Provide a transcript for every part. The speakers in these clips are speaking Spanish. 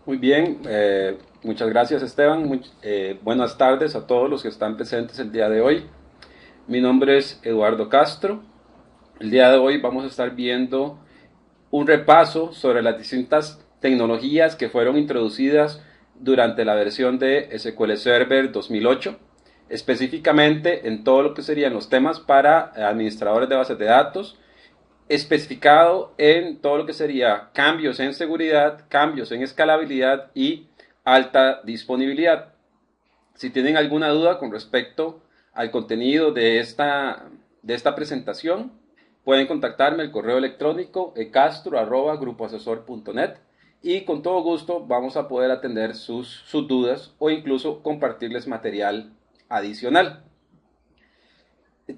Muy bien, muchas gracias Esteban. Buenas tardes a todos los que están presentes el día de hoy. Mi nombre es Eduardo Castro. El día de hoy vamos a estar viendo un repaso sobre las distintas tecnologías que fueron introducidas durante la versión de SQL Server 2008, específicamente en todo lo que serían los temas para administradores de bases de datos, especificado en todo lo que sería cambios en seguridad, cambios en escalabilidad y alta disponibilidad. Si tienen alguna duda con respecto al contenido de esta presentación, pueden contactarme al correo electrónico castro@grupoasesor.net y con todo gusto vamos a poder atender sus dudas o incluso compartirles material adicional.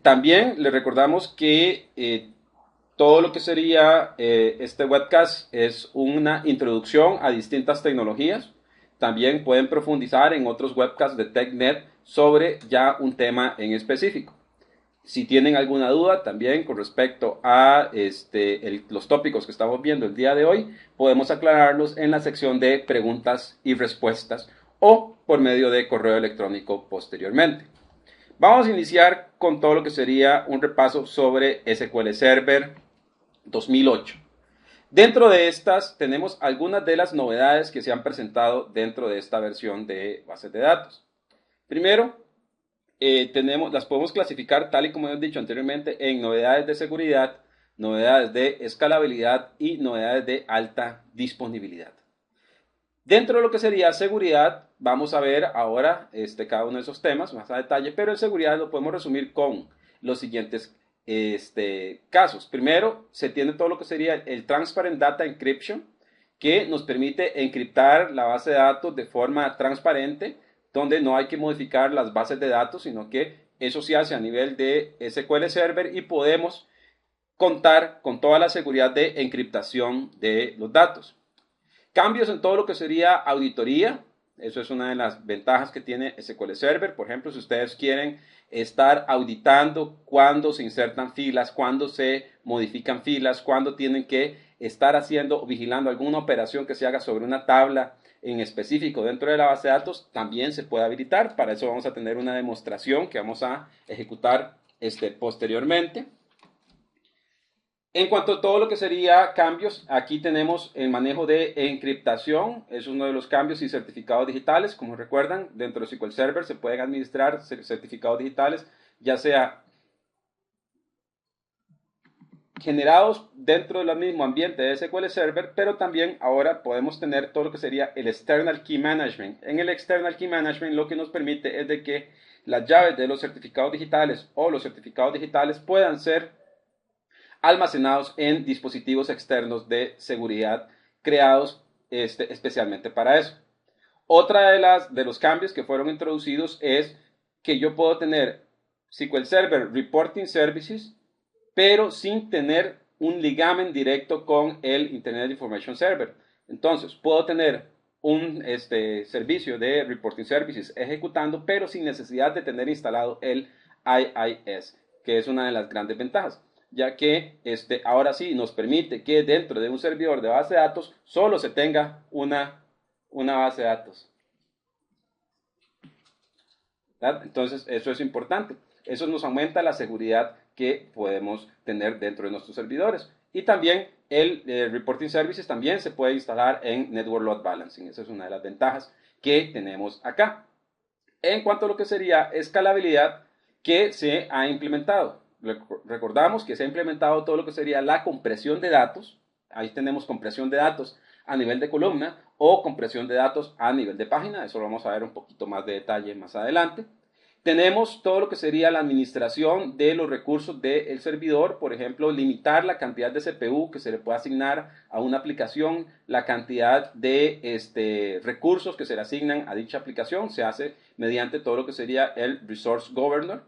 También les recordamos que todo lo que sería este webcast es una introducción a distintas tecnologías. También pueden profundizar en otros webcasts de TechNet sobre ya un tema en específico. Si tienen alguna duda también con respecto a los tópicos que estamos viendo el día de hoy, podemos aclararlos en la sección de preguntas y respuestas o por medio de correo electrónico posteriormente. Vamos a iniciar con todo lo que sería un repaso sobre SQL Server 2008. Dentro de estas tenemos algunas de las novedades que se han presentado dentro de esta versión de bases de datos. Primero, las podemos clasificar tal y como hemos dicho anteriormente en novedades de seguridad, novedades de escalabilidad y novedades de alta disponibilidad. Dentro de lo que sería seguridad, vamos a ver ahora cada uno de esos temas más a detalle, pero en seguridad lo podemos resumir con los siguientes casos. Primero, se tiene todo lo que sería el Transparent Data Encryption, que nos permite encriptar la base de datos de forma transparente, donde no hay que modificar las bases de datos, sino que eso se hace a nivel de SQL Server y podemos contar con toda la seguridad de encriptación de los datos. Cambios en todo lo que sería auditoría. Eso es una de las ventajas que tiene SQL Server. Por ejemplo, si ustedes quieren estar auditando cuándo se insertan filas, cuándo se modifican filas, cuándo tienen que estar haciendo o vigilando alguna operación que se haga sobre una tabla en específico dentro de la base de datos, también se puede habilitar. Para eso vamos a tener una demostración que vamos a ejecutar posteriormente. En cuanto a todo lo que sería cambios, aquí tenemos el manejo de encriptación, es uno de los cambios y certificados digitales. Como recuerdan, dentro de SQL Server se pueden administrar certificados digitales, ya sea generados dentro del mismo ambiente de SQL Server, pero también ahora podemos tener todo lo que sería el External Key Management. En el External Key Management lo que nos permite es de que las llaves de los certificados digitales o los certificados digitales puedan ser almacenados en dispositivos externos de seguridad creados especialmente para eso. Otra de los cambios que fueron introducidos es que yo puedo tener SQL Server Reporting Services, pero sin tener un ligamen directo con el Internet Information Server. Entonces, puedo tener un servicio de Reporting Services ejecutando, pero sin necesidad de tener instalado el IIS, que es una de las grandes ventajas, ya que ahora sí nos permite que dentro de un servidor de base de datos solo se tenga una base de datos. ¿Verdad? Entonces, eso es importante. Eso nos aumenta la seguridad que podemos tener dentro de nuestros servidores. Y también el Reporting Services también se puede instalar en Network Load Balancing. Esa es una de las ventajas que tenemos acá. En cuanto a lo que sería escalabilidad que se ha implementado. Recordamos que se ha implementado todo lo que sería la compresión de datos. Ahí tenemos compresión de datos a nivel de columna o compresión de datos a nivel de página. Eso lo vamos a ver un poquito más de detalle más adelante. Tenemos todo lo que sería la administración de los recursos del servidor, por ejemplo, limitar la cantidad de CPU que se le puede asignar a una aplicación, la cantidad de recursos que se le asignan a dicha aplicación, se hace mediante todo lo que sería el Resource Governor.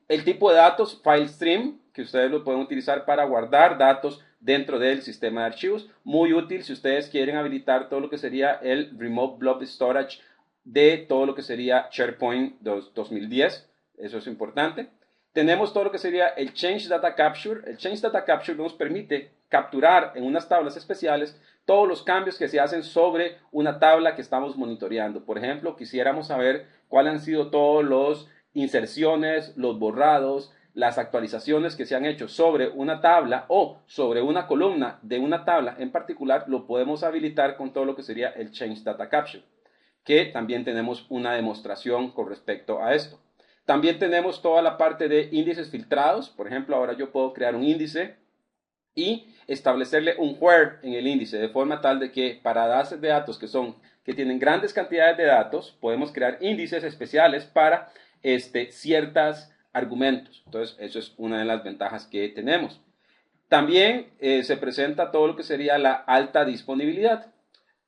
El tipo de datos, file stream, que ustedes lo pueden utilizar para guardar datos dentro del sistema de archivos. Muy útil si ustedes quieren habilitar todo lo que sería el Remote Blob Storage de todo lo que sería SharePoint 2010. Eso es importante. Tenemos todo lo que sería el Change Data Capture. El Change Data Capture nos permite capturar en unas tablas especiales todos los cambios que se hacen sobre una tabla que estamos monitoreando. Por ejemplo, quisiéramos saber cuáles han sido todos los inserciones, los borrados, las actualizaciones que se han hecho sobre una tabla o sobre una columna de una tabla en particular, lo podemos habilitar con todo lo que sería el Change Data Capture, que también tenemos una demostración con respecto a esto. También tenemos toda la parte de índices filtrados. Por ejemplo, ahora yo puedo crear un índice y establecerle un where en el índice, de forma tal de que para bases de datos que tienen grandes cantidades de datos, podemos crear índices especiales para ciertos argumentos. Entonces, eso es una de las ventajas que tenemos. También se presenta todo lo que sería la alta disponibilidad.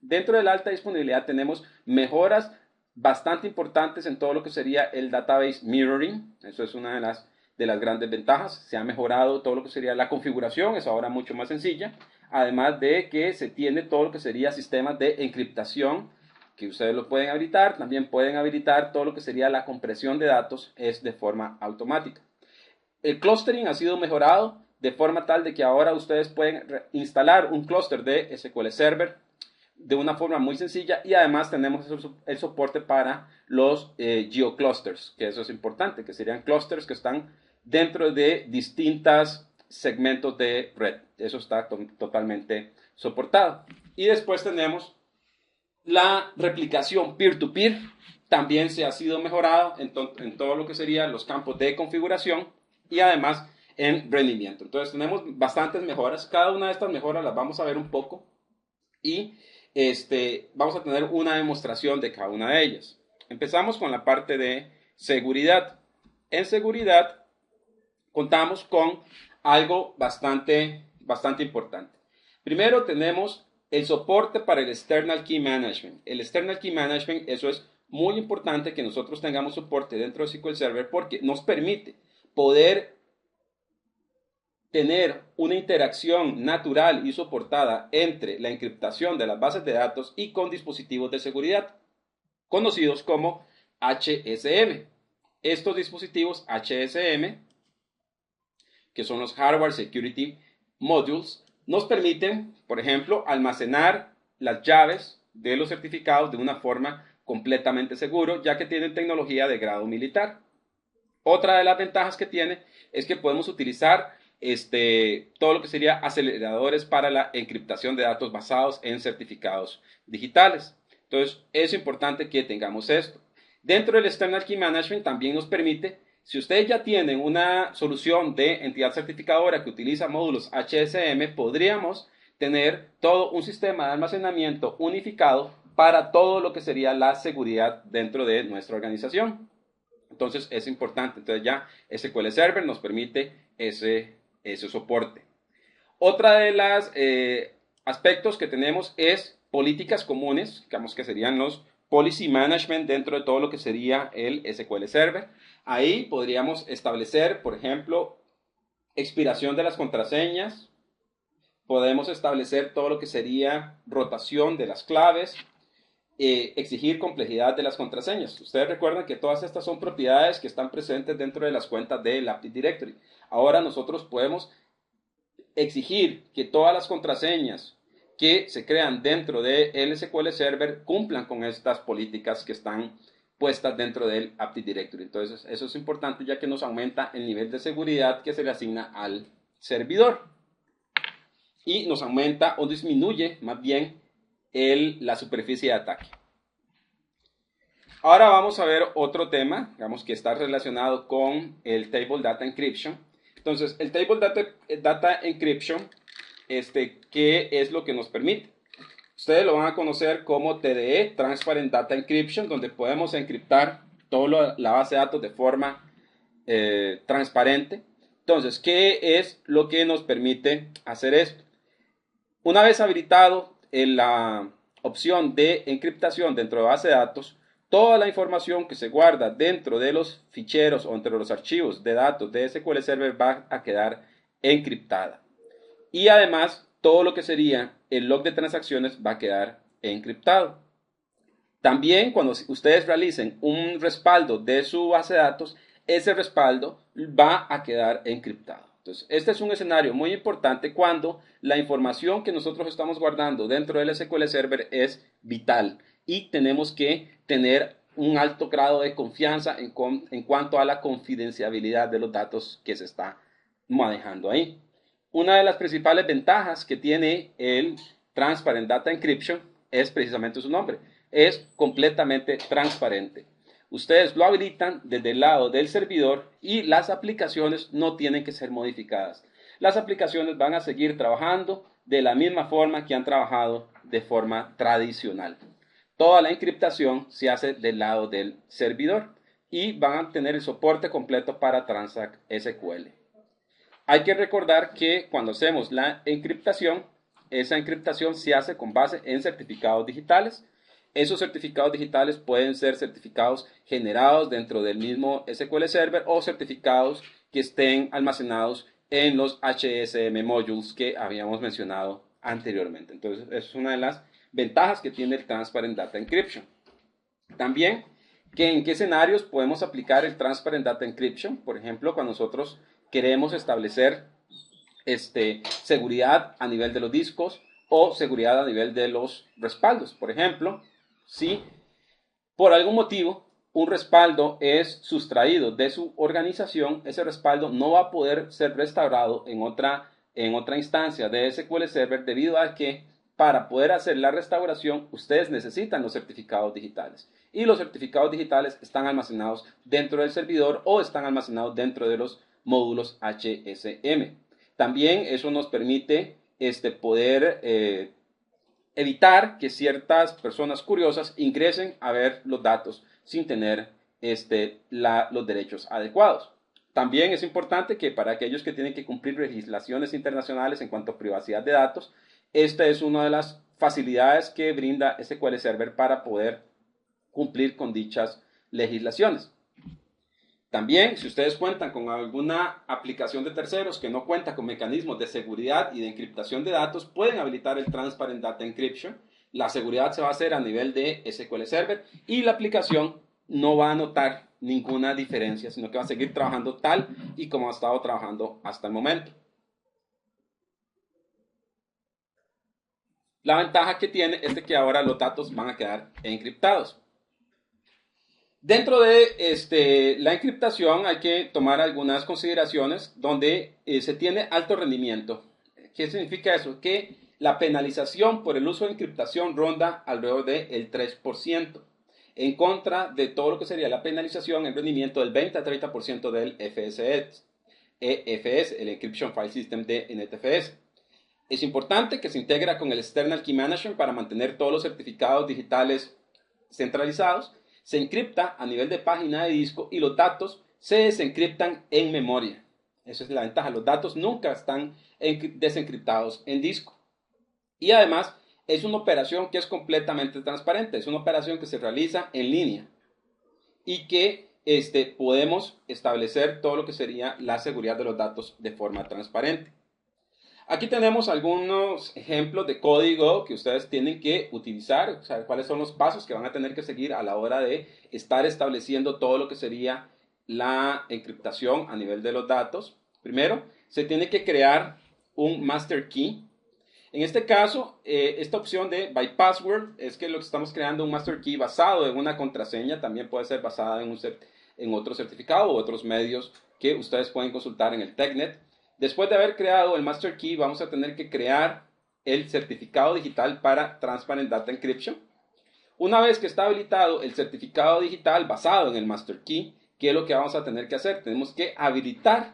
Dentro de la alta disponibilidad tenemos mejoras bastante importantes en todo lo que sería el database mirroring. Eso es una de las grandes ventajas. Se ha mejorado todo lo que sería la configuración, es ahora mucho más sencilla. Además de que se tiene todo lo que sería sistemas de encriptación, que ustedes lo pueden habilitar. También pueden habilitar todo lo que sería la compresión de datos, es de forma automática. El clustering ha sido mejorado de forma tal de que ahora ustedes pueden instalar un clúster de SQL Server de una forma muy sencilla, y además tenemos el soporte para los geoclusters, que eso es importante, que serían clusters que están dentro de distintos segmentos de red. Eso está totalmente soportado. Y después tenemos la replicación peer-to-peer. También se ha sido mejorado en todo lo que serían los campos de configuración y además en rendimiento. Entonces tenemos bastantes mejoras. Cada una de estas mejoras las vamos a ver un poco y vamos a tener una demostración de cada una de ellas. Empezamos con la parte de seguridad. En seguridad contamos con algo bastante importante. Primero tenemos el soporte para el External Key Management. El External Key Management, eso es muy importante que nosotros tengamos soporte dentro de SQL Server, porque nos permite poder tener una interacción natural y soportada entre la encriptación de las bases de datos y con dispositivos de seguridad, conocidos como HSM. Estos dispositivos HSM, que son los Hardware Security Modules, nos permiten, por ejemplo, almacenar las llaves de los certificados de una forma completamente segura, ya que tienen tecnología de grado militar. Otra de las ventajas que tiene es que podemos utilizar todo lo que sería aceleradores para la encriptación de datos basados en certificados digitales. Entonces, es importante que tengamos esto. Dentro del External Key Management también nos permite, si ustedes ya tienen una solución de entidad certificadora que utiliza módulos HSM, podríamos tener todo un sistema de almacenamiento unificado para todo lo que sería la seguridad dentro de nuestra organización. Entonces es importante. Entonces ya SQL Server nos permite ese soporte. Otra de las aspectos que tenemos es políticas comunes, digamos que serían los policy management dentro de todo lo que sería el SQL Server. Ahí podríamos establecer, por ejemplo, expiración de las contraseñas. Podemos establecer todo lo que sería rotación de las claves, exigir complejidad de las contraseñas. Ustedes recuerdan que todas estas son propiedades que están presentes dentro de las cuentas del Active Directory. Ahora nosotros podemos exigir que todas las contraseñas que se crean dentro del SQL Server cumplan con estas políticas que están puestas dentro del Active Directory. Entonces eso es importante, ya que nos aumenta el nivel de seguridad que se le asigna al servidor y nos aumenta o disminuye más bien la superficie de ataque. Ahora vamos a ver otro tema, digamos que está relacionado con el Table Data Encryption. Entonces, el Table Data Encryption, ¿qué es lo que nos permite? Ustedes lo van a conocer como TDE, Transparent Data Encryption, donde podemos encriptar toda la base de datos de forma transparente. Entonces, ¿qué es lo que nos permite hacer esto? Una vez habilitado la opción de encriptación dentro de base de datos, toda la información que se guarda dentro de los ficheros o entre los archivos de datos de SQL Server va a quedar encriptada. Y además, todo lo que sería el log de transacciones va a quedar encriptado. También, cuando ustedes realicen un respaldo de su base de datos, ese respaldo va a quedar encriptado. Entonces, este es un escenario muy importante cuando la información que nosotros estamos guardando dentro del SQL Server es vital y tenemos que tener un alto grado de confianza en cuanto a la confidencialidad de los datos que se está manejando ahí. Una de las principales ventajas que tiene el Transparent Data Encryption es precisamente su nombre. Es completamente transparente. Ustedes lo habilitan desde el lado del servidor y las aplicaciones no tienen que ser modificadas. Las aplicaciones van a seguir trabajando de la misma forma que han trabajado de forma tradicional. Toda la encriptación se hace del lado del servidor y van a tener el soporte completo para Transact SQL. Hay que recordar que cuando hacemos la encriptación, esa encriptación se hace con base en certificados digitales. Esos certificados digitales pueden ser certificados generados dentro del mismo SQL Server o certificados que estén almacenados en los HSM modules que habíamos mencionado anteriormente. Entonces, es una de las ventajas que tiene el Transparent Data Encryption. También, ¿en qué escenarios podemos aplicar el Transparent Data Encryption? Por ejemplo, cuando nosotros queremos establecer seguridad a nivel de los discos o seguridad a nivel de los respaldos. Por ejemplo, si por algún motivo un respaldo es sustraído de su organización, ese respaldo no va a poder ser restaurado en otra instancia de SQL Server debido a que para poder hacer la restauración ustedes necesitan los certificados digitales y los certificados digitales están almacenados dentro del servidor o están almacenados dentro de los módulos HSM. También eso nos permite poder evitar que ciertas personas curiosas ingresen a ver los datos sin tener los derechos adecuados. También es importante que para aquellos que tienen que cumplir legislaciones internacionales en cuanto a privacidad de datos, esta es una de las facilidades que brinda SQL Server para poder cumplir con dichas legislaciones. También, si ustedes cuentan con alguna aplicación de terceros que no cuenta con mecanismos de seguridad y de encriptación de datos, pueden habilitar el Transparent Data Encryption. La seguridad se va a hacer a nivel de SQL Server y la aplicación no va a notar ninguna diferencia, sino que va a seguir trabajando tal y como ha estado trabajando hasta el momento. La ventaja que tiene es de que ahora los datos van a quedar encriptados. Dentro de la encriptación hay que tomar algunas consideraciones donde se tiene alto rendimiento. ¿Qué significa eso? Que la penalización por el uso de encriptación ronda alrededor del 3%, en contra de todo lo que sería la penalización en rendimiento del 20 a 30% del EFS, el Encryption File System de NTFS. Es importante que se integra con el External Key Management para mantener todos los certificados digitales centralizados. Se encripta a nivel de página de disco y los datos se desencriptan en memoria. Esa es la ventaja. Los datos nunca están desencriptados en disco. Y además es una operación que es completamente transparente. Es una operación que se realiza en línea y que podemos establecer todo lo que sería la seguridad de los datos de forma transparente. Aquí tenemos algunos ejemplos de código que ustedes tienen que utilizar, o sea, cuáles son los pasos que van a tener que seguir a la hora de estar estableciendo todo lo que sería la encriptación a nivel de los datos. Primero, se tiene que crear un master key. En este caso, esta opción de by password es que lo que estamos creando un master key basado en una contraseña, también puede ser basada en otro certificado u otros medios que ustedes pueden consultar en el TechNet. Después de haber creado el master key, vamos a tener que crear el certificado digital para Transparent Data Encryption. Una vez que está habilitado el certificado digital basado en el master key, ¿qué es lo que vamos a tener que hacer? Tenemos que habilitar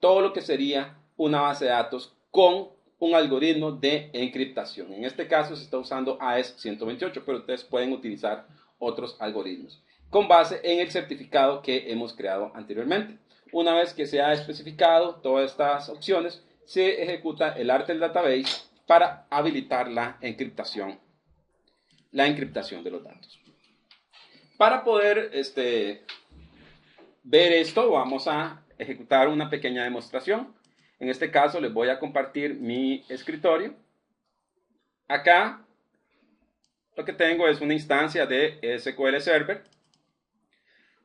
todo lo que sería una base de datos con un algoritmo de encriptación. En este caso se está usando AES-128, pero ustedes pueden utilizar otros algoritmos con base en el certificado que hemos creado anteriormente. Una vez que se ha especificado todas estas opciones, se ejecuta el Artel Database para habilitar la encriptación de los datos. Para poder ver esto, vamos a ejecutar una pequeña demostración. En este caso, les voy a compartir mi escritorio. Acá, lo que tengo es una instancia de SQL Server.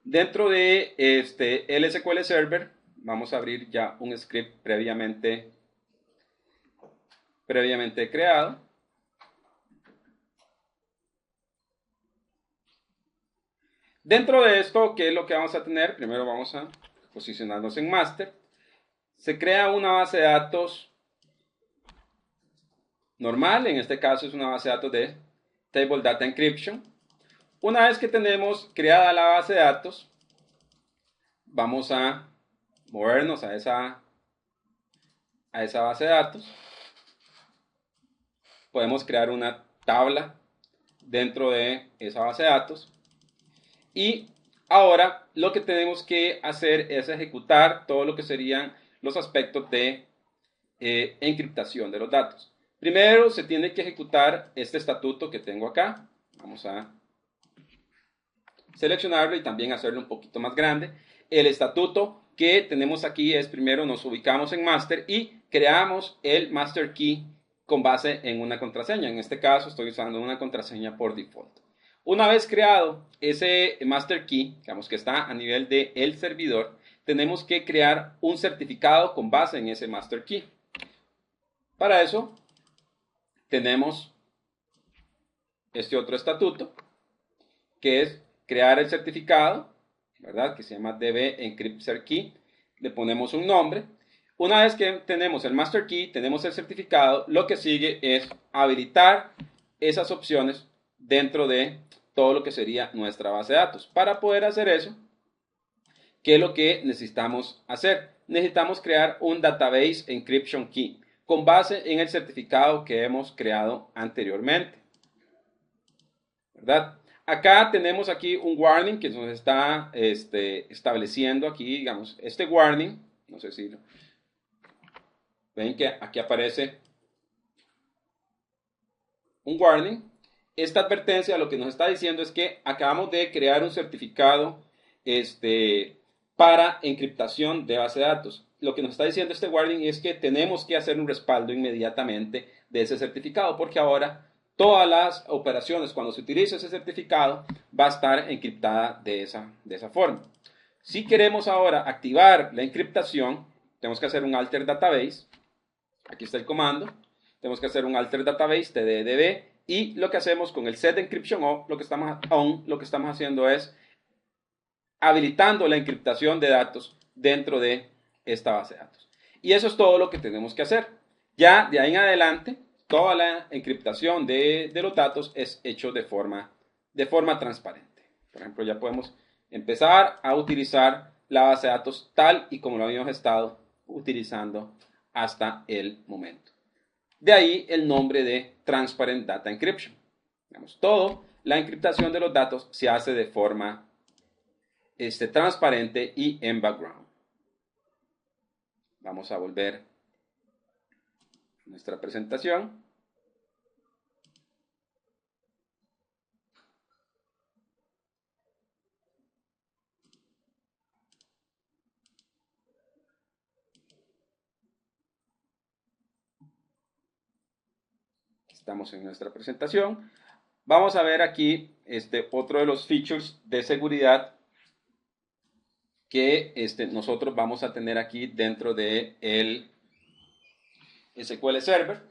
Dentro de el SQL Server vamos a abrir ya un script previamente creado. Dentro de esto, ¿qué es lo que vamos a tener? Primero vamos a posicionarnos en master. Se crea una base de datos normal, en este caso es una base de datos de Table Data Encryption. Una vez que tenemos creada la base de datos, vamos a movernos a esa base de datos. Podemos crear una tabla dentro de esa base de datos. Y ahora lo que tenemos que hacer es ejecutar todo lo que serían los aspectos de encriptación de los datos. Primero se tiene que ejecutar este estatuto que tengo acá. Vamos a seleccionarlo y también hacerlo un poquito más grande. El estatuto que tenemos aquí es, primero nos ubicamos en master y creamos el master key con base en una contraseña. En este caso estoy usando una contraseña por default. Una vez creado ese master key, digamos que está a nivel del servidor, tenemos que crear un certificado con base en ese master key. Para eso tenemos este otro estatuto, que es crear el certificado, ¿verdad? Que se llama db encrypt ser key. Le ponemos un nombre. Una vez que tenemos el master key, tenemos el certificado, lo que sigue es habilitar esas opciones dentro de todo lo que sería nuestra base de datos. Para poder hacer eso, ¿qué es lo que necesitamos hacer? Necesitamos crear un database encryption key con base en el certificado que hemos creado anteriormente, ¿verdad? Acá tenemos aquí un warning que nos está estableciendo aquí, digamos, este warning, no sé si ven que aquí aparece un warning. Esta advertencia lo que nos está diciendo es que acabamos de crear un certificado para encriptación de base de datos. Lo que nos está diciendo este warning es que tenemos que hacer un respaldo inmediatamente de ese certificado, porque ahora todas las operaciones, cuando se utilice ese certificado, va a estar encriptada de esa forma. Si queremos ahora activar la encriptación, tenemos que hacer un alter database. Aquí está el comando. Tenemos que hacer un alter database tddb, y lo que hacemos con el set encryption on, lo que estamos haciendo es habilitando la encriptación de datos dentro de esta base de datos. Y eso es todo lo que tenemos que hacer. Ya de ahí en adelante, toda la encriptación de los datos es hecho de forma transparente. Por ejemplo, ya podemos empezar a utilizar la base de datos tal y como lo habíamos estado utilizando hasta el momento. De ahí el nombre de Transparent Data Encryption. Digamos, todo la encriptación de los datos se hace de forma transparente y en background. Vamos a volver a nuestra presentación. Estamos en nuestra presentación. Vamos a ver aquí otro de los features de seguridad que nosotros vamos a tener aquí dentro de el SQL Server.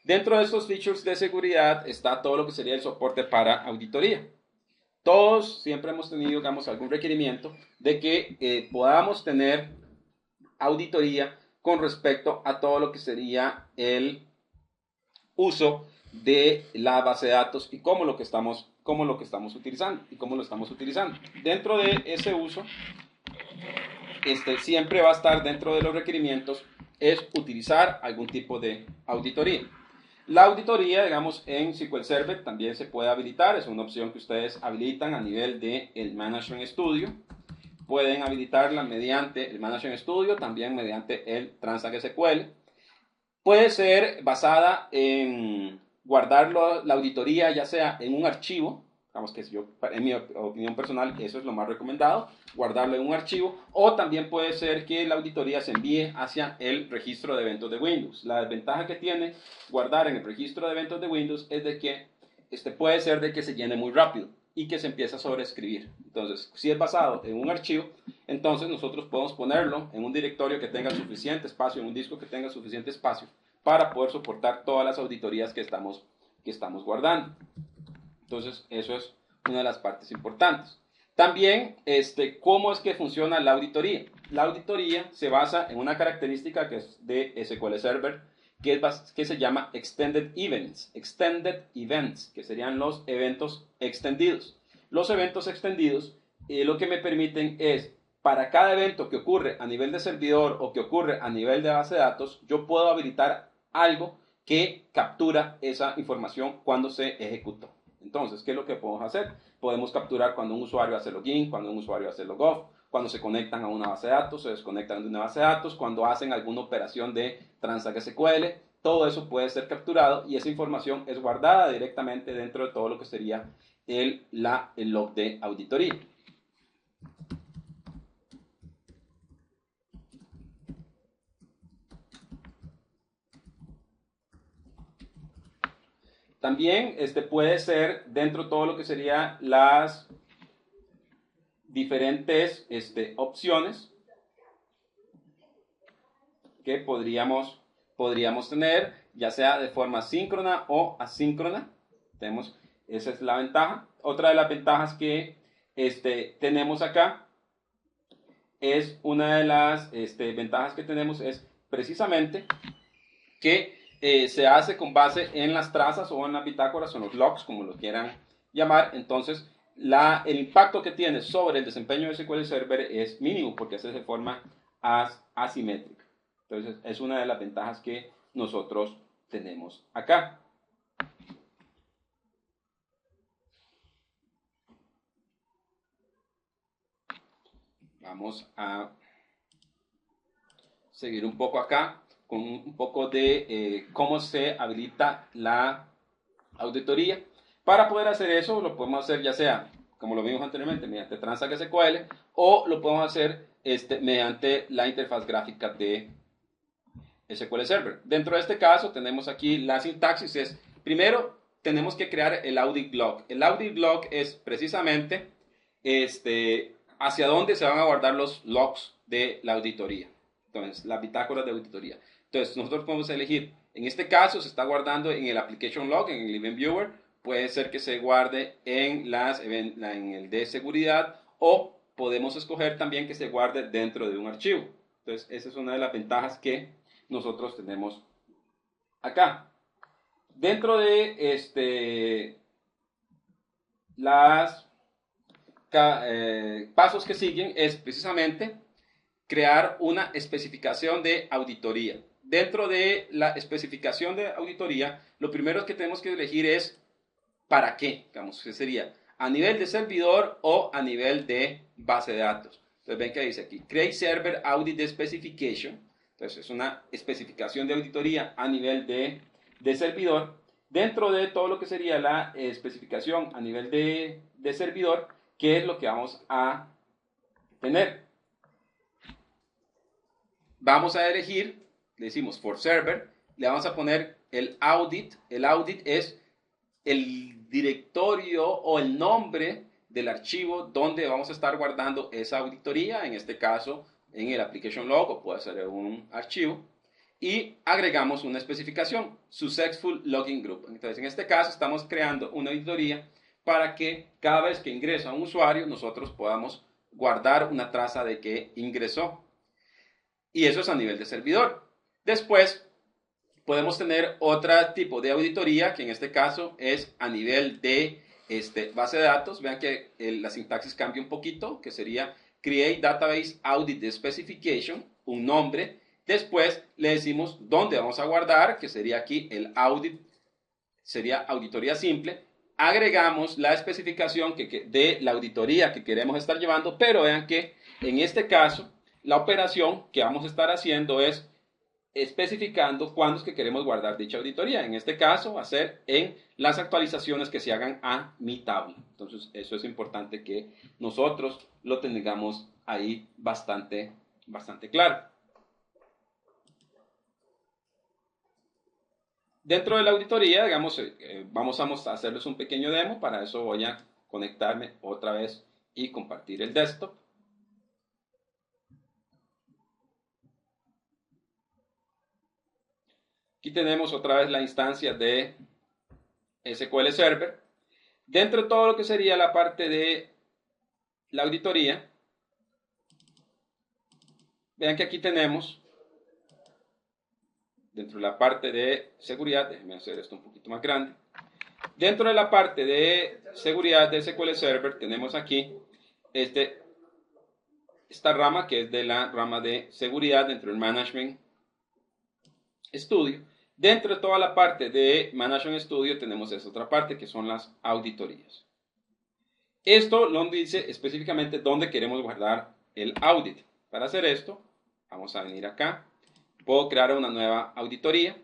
Dentro de estos features de seguridad está todo lo que sería el soporte para auditoría. Todos siempre hemos tenido, digamos, algún requerimiento de que podamos tener auditoría con respecto a todo lo que sería el uso de la base de datos y cómo lo estamos utilizando. Dentro de ese uso, siempre va a estar dentro de los requerimientos es utilizar algún tipo de auditoría. La auditoría, digamos, en SQL Server también se puede habilitar, es una opción que ustedes habilitan a nivel del Management Studio. Pueden habilitarla mediante el Management Studio, también mediante el Transact SQL. Puede ser basada en guardar la auditoría ya sea en un archivo, digamos que en mi opinión personal eso es lo más recomendado, guardarlo en un archivo, o también puede ser que la auditoría se envíe hacia el registro de eventos de Windows. La desventaja que tiene guardar en el registro de eventos de Windows es de que puede ser de que se llene muy rápido. y que se empieza a sobreescribir. Entonces, si es basado en un archivo, entonces nosotros podemos ponerlo en un directorio que tenga suficiente espacio, en un disco que tenga suficiente espacio para poder soportar todas las auditorías que estamos guardando. Entonces, eso es una de las partes importantes. También, ¿cómo es que funciona la auditoría? La auditoría se basa en una característica que es de SQL Server, que se llama Extended Events. Extended Events, que serían los eventos extendidos. Los eventos extendidos lo que me permiten es, para cada evento que ocurre a nivel de servidor o que ocurre a nivel de base de datos, yo puedo habilitar algo que captura esa información cuando se ejecutó. Entonces, ¿qué es lo que podemos hacer? Podemos capturar cuando un usuario hace login, cuando un usuario hace logoff, cuando se conectan a una base de datos, se desconectan de una base de datos, cuando hacen alguna operación de Transact SQL, todo eso puede ser capturado y esa información es guardada directamente dentro de todo lo que sería el log de auditoría. También puede ser dentro de todo lo que sería las diferentes opciones que podríamos tener, ya sea de forma síncrona o asíncrona. Esa es la ventaja. Otra de las ventajas que tenemos acá es una de las ventajas que tenemos es precisamente que se hace con base en las trazas o en las bitácoras o en los logs, como lo quieran llamar. Entonces, el impacto que tiene sobre el desempeño de SQL Server es mínimo porque se hace de forma asimétrica. Entonces, es una de las ventajas que nosotros tenemos acá. Vamos a seguir un poco acá con un poco de cómo se habilita la auditoría. Para poder hacer eso, lo podemos hacer ya sea, como lo vimos anteriormente, mediante Transact SQL, o lo podemos hacer mediante la interfaz gráfica de SQL Server. Dentro de este caso, tenemos aquí la sintaxis. Primero, tenemos que crear el audit log. El audit log es precisamente hacia dónde se van a guardar los logs de la auditoría. Entonces, las bitácoras de auditoría. Entonces, nosotros podemos elegir, en este caso se está guardando en el application log, en el event viewer. Puede ser que se guarde en el de seguridad, o podemos escoger también que se guarde dentro de un archivo. Entonces, esa es una de las ventajas que nosotros tenemos acá. Dentro de las pasos que siguen es precisamente crear una especificación de auditoría. Dentro de la especificación de auditoría, lo primero que tenemos que elegir es para qué, digamos, que sería a nivel de servidor o a nivel de base de datos. Entonces ven que dice aquí, Create Server Audit Specification. Entonces es una especificación de auditoría a nivel de servidor. Dentro de todo lo que sería la especificación a nivel de servidor, ¿qué es lo que vamos a tener? Vamos a elegir, le decimos for server, le vamos a poner el audit. El audit es el directorio o el nombre del archivo donde vamos a estar guardando esa auditoría, en este caso en el application log, o puede ser un archivo, y agregamos una especificación, Successful Login Group. Entonces, en este caso estamos creando una auditoría para que cada vez que ingresa un usuario, nosotros podamos guardar una traza de que ingresó. Y eso es a nivel de servidor. Después, podemos tener otro tipo de auditoría, que en este caso es a nivel de base de datos. Vean que la sintaxis cambia un poquito, que sería Create Database Audit Specification, un nombre. Después le decimos dónde vamos a guardar, que sería aquí el audit, sería auditoría simple. Agregamos la especificación de la auditoría que queremos estar llevando, pero vean que en este caso la operación que vamos a estar haciendo es especificando cuándo es que queremos guardar dicha auditoría. En este caso va a ser en las actualizaciones que se hagan a mi tabla. Entonces eso es importante que nosotros lo tengamos ahí bastante claro. Dentro de la auditoría, digamos, vamos a hacerles un pequeño demo. Para eso voy a conectarme otra vez y compartir el desktop. Aquí tenemos otra vez la instancia de SQL Server. Dentro de todo lo que sería la parte de la auditoría, vean que aquí tenemos, dentro de la parte de seguridad, déjenme hacer esto un poquito más grande. Dentro de la parte de seguridad de SQL Server tenemos aquí esta rama que es de la rama de seguridad dentro del Management Studio. Dentro de toda la parte de Management Studio tenemos esta otra parte que son las auditorías. Esto nos dice específicamente dónde queremos guardar el audit. Para hacer esto, vamos a venir acá. Puedo crear una nueva auditoría.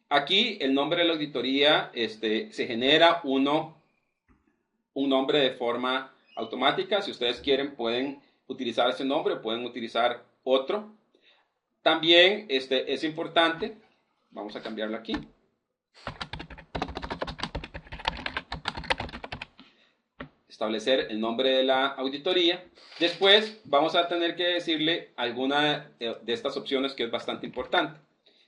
Aquí el nombre de la auditoría se genera un nombre de forma automática. Si ustedes quieren pueden utilizar ese nombre o pueden utilizar otro. También es importante, vamos a cambiarlo aquí. Establecer el nombre de la auditoría. Después vamos a tener que decirle alguna de estas opciones que es bastante importante.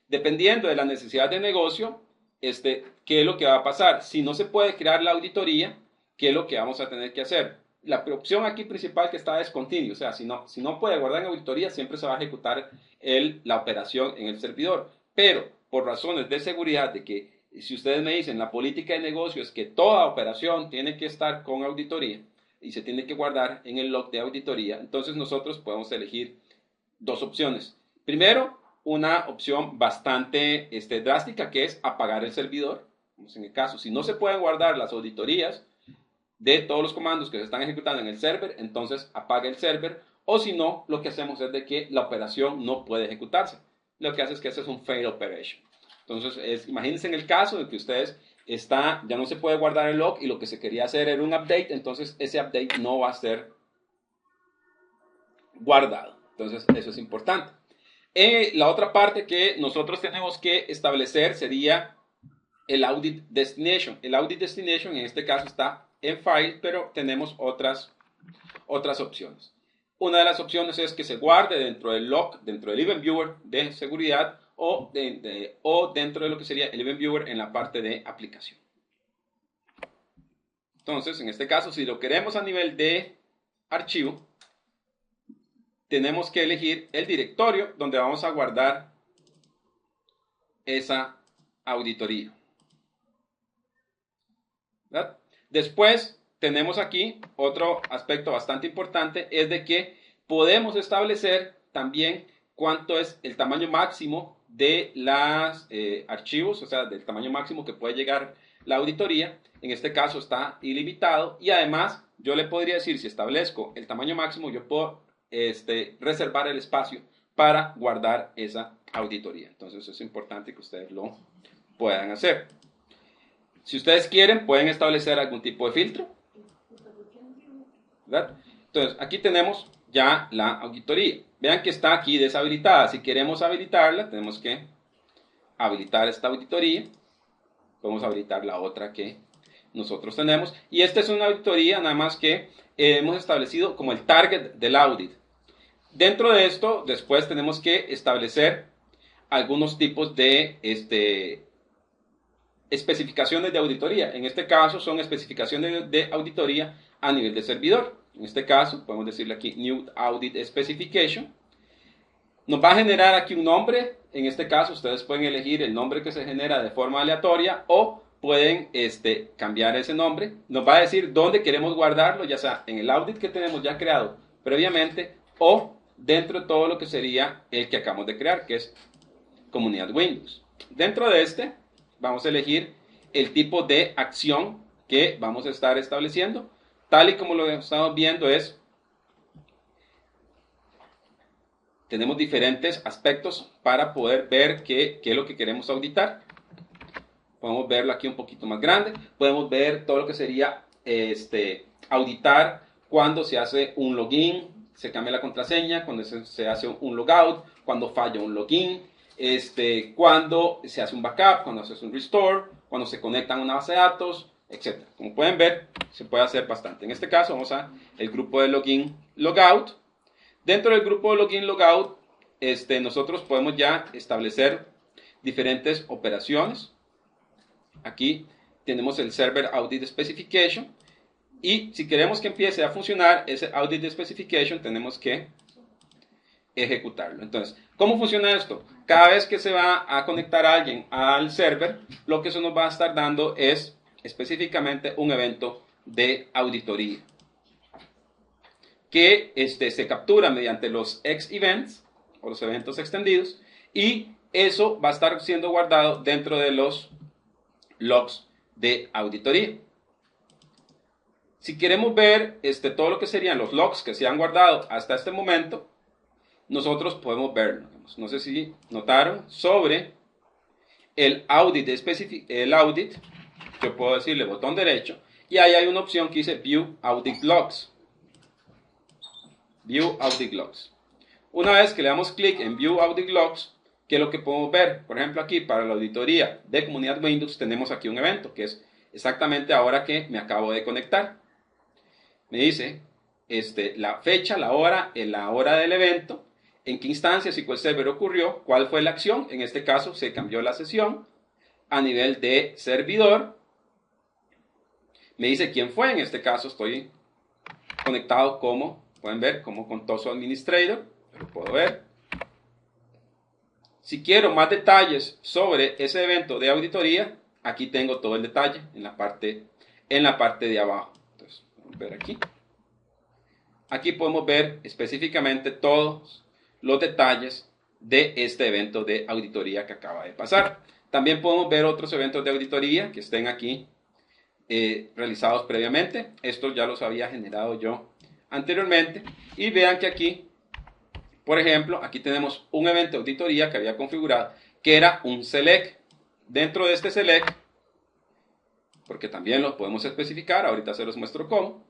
Dependiendo de la necesidad de negocio, ¿qué es lo que va a pasar? Si no se puede crear la auditoría, ¿qué es lo que vamos a tener que hacer? La opción aquí principal que está es continuo, o sea, si no puede guardar en auditoría, siempre se va a ejecutar la operación en el servidor. Pero por razones de seguridad, de que si ustedes me dicen la política de negocio es que toda operación tiene que estar con auditoría y se tiene que guardar en el log de auditoría, entonces nosotros podemos elegir dos opciones. Primero, una opción bastante drástica que es apagar el servidor. En el caso, si no se pueden guardar las auditorías de todos los comandos que se están ejecutando en el server, entonces apaga el server, o si no, lo que hacemos es de que la operación no puede ejecutarse. Lo que hace es que ese es un fail operation. Entonces, imagínense en el caso de que ustedes ya no se puede guardar el log y lo que se quería hacer era un update, entonces ese update no va a ser guardado. Entonces, eso es importante. La otra parte que nosotros tenemos que establecer sería el Audit Destination. El Audit Destination en este caso está en File, pero tenemos otras opciones. Una de las opciones es que se guarde dentro del log, dentro del Event Viewer de seguridad o dentro de lo que sería el Event Viewer en la parte de aplicación. Entonces, en este caso, si lo queremos a nivel de archivo, tenemos que elegir el directorio donde vamos a guardar esa auditoría. ¿Verdad? Después tenemos aquí otro aspecto bastante importante, es de que podemos establecer también cuánto es el tamaño máximo de los archivos, o sea, del tamaño máximo que puede llegar la auditoría. En este caso está ilimitado y además yo le podría decir, si establezco el tamaño máximo, yo puedo reservar el espacio para guardar esa auditoría. Entonces es importante que ustedes lo puedan hacer. Si ustedes quieren, pueden establecer algún tipo de filtro, ¿verdad? Entonces, aquí tenemos ya la auditoría. Vean que está aquí deshabilitada. Si queremos habilitarla, tenemos que habilitar esta auditoría. Podemos habilitar la otra que nosotros tenemos. Y esta es una auditoría nada más que hemos establecido como el target del audit. Dentro de esto, después tenemos que establecer algunos tipos de especificaciones de auditoría. En este caso son especificaciones de auditoría a nivel de servidor. En este caso podemos decirle aquí New Audit Specification. Nos va a generar aquí un nombre. En este caso ustedes pueden elegir el nombre que se genera de forma aleatoria o pueden cambiar ese nombre. Nos va a decir dónde queremos guardarlo, ya sea en el audit que tenemos ya creado previamente o dentro de todo lo que sería el que acabamos de crear, que es Comunidad Windows. Dentro de vamos a elegir el tipo de acción que vamos a estar estableciendo. Tal y como lo estamos viendo tenemos diferentes aspectos para poder ver qué es lo que queremos auditar. Podemos verlo aquí un poquito más grande. Podemos ver todo lo que sería auditar cuando se hace un login, se cambia la contraseña, cuando se hace un logout, cuando falla un login, cuando se hace un backup, cuando se hace un restore, cuando se conectan a una base de datos, etc. Como pueden ver, se puede hacer bastante. En este caso vamos a el grupo de login, logout. Dentro del grupo de login, logout, nosotros podemos ya establecer diferentes operaciones. Aquí tenemos el Server Audit Specification. Y si queremos que empiece a funcionar ese Audit Specification, tenemos que ejecutarlo. Entonces, ¿cómo funciona esto? Cada vez que se va a conectar a alguien al server, lo que eso nos va a estar dando es específicamente un evento de auditoría que se captura mediante los X-Events o los eventos extendidos, y eso va a estar siendo guardado dentro de los logs de auditoría. Si queremos ver todo lo que serían los logs que se han guardado hasta este momento, nosotros podemos verlo. No sé si notaron, sobre el audit, yo puedo decirle botón derecho, y ahí hay una opción que dice View Audit Logs. View Audit Logs. Una vez que le damos clic en View Audit Logs, ¿qué es lo que podemos ver? Por ejemplo, aquí para la auditoría de comunidad Windows tenemos aquí un evento, que es exactamente ahora que me acabo de conectar. Me dice la fecha, la hora del evento, en qué instancia SQL Server ocurrió, cuál fue la acción. En este caso se cambió la sesión a nivel de servidor. Me dice quién fue. En este caso estoy conectado como, pueden ver, como Contoso Administrator. Lo puedo ver. Si quiero más detalles sobre ese evento de auditoría, aquí tengo todo el detalle en la parte de abajo. Entonces, vamos a ver aquí. Aquí podemos ver específicamente todos los detalles de este evento de auditoría que acaba de pasar. También podemos ver otros eventos de auditoría que estén aquí realizados previamente. Estos ya los había generado yo anteriormente. Y vean que aquí, por ejemplo, aquí tenemos un evento de auditoría que había configurado, que era un select. Dentro de este select, porque también los podemos especificar, ahorita se los muestro cómo,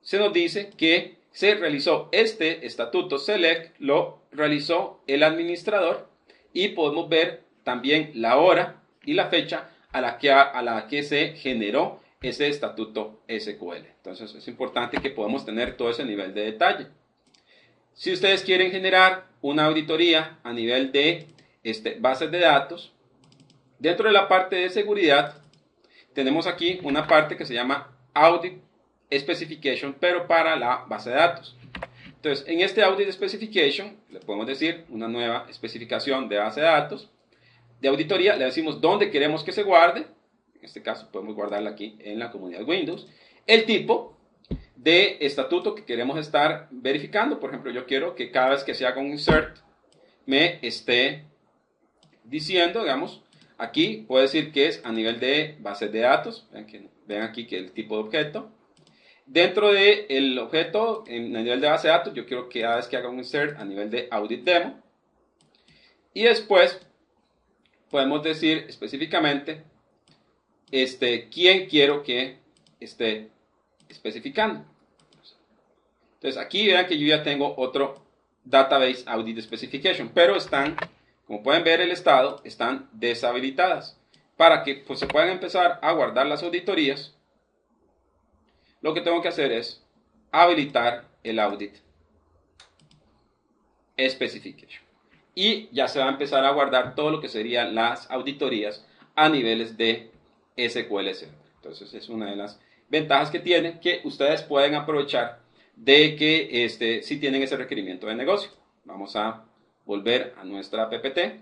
se nos dice que se realizó este estatuto select, lo realizó el administrador, y podemos ver también la hora y la fecha a la que se generó ese estatuto SQL. Entonces es importante que podamos tener todo ese nivel de detalle. Si ustedes quieren generar una auditoría a nivel de bases de datos, dentro de la parte de seguridad tenemos aquí una parte que se llama Audit Specification, pero para la base de datos. Entonces, en este Audit Specification le podemos decir una nueva especificación de base de datos de auditoría. Le decimos dónde queremos que se guarde. En este caso podemos guardarla aquí en la comunidad Windows. El tipo de estatuto que queremos estar verificando. Por ejemplo, yo quiero que cada vez que se haga un insert me esté diciendo, digamos, aquí puedo decir que es a nivel de bases de datos. Vean aquí que el tipo de objeto. Dentro del objeto, en el nivel de base de datos, yo quiero que cada vez que haga un insert a nivel de audit demo. Y después podemos decir específicamente quién quiero que esté especificando. Entonces aquí vean que yo ya tengo otro Database Audit Specification, pero están, como pueden ver el estado, están deshabilitadas. Para que pues, se puedan empezar a guardar las auditorías, lo que tengo que hacer es habilitar el Audit Specification. Y ya se va a empezar a guardar todo lo que serían las auditorías a niveles de SQL Server. Entonces es una de las ventajas que tienen, que ustedes pueden aprovechar de que si tienen ese requerimiento de negocio. Vamos a volver a nuestra PPT.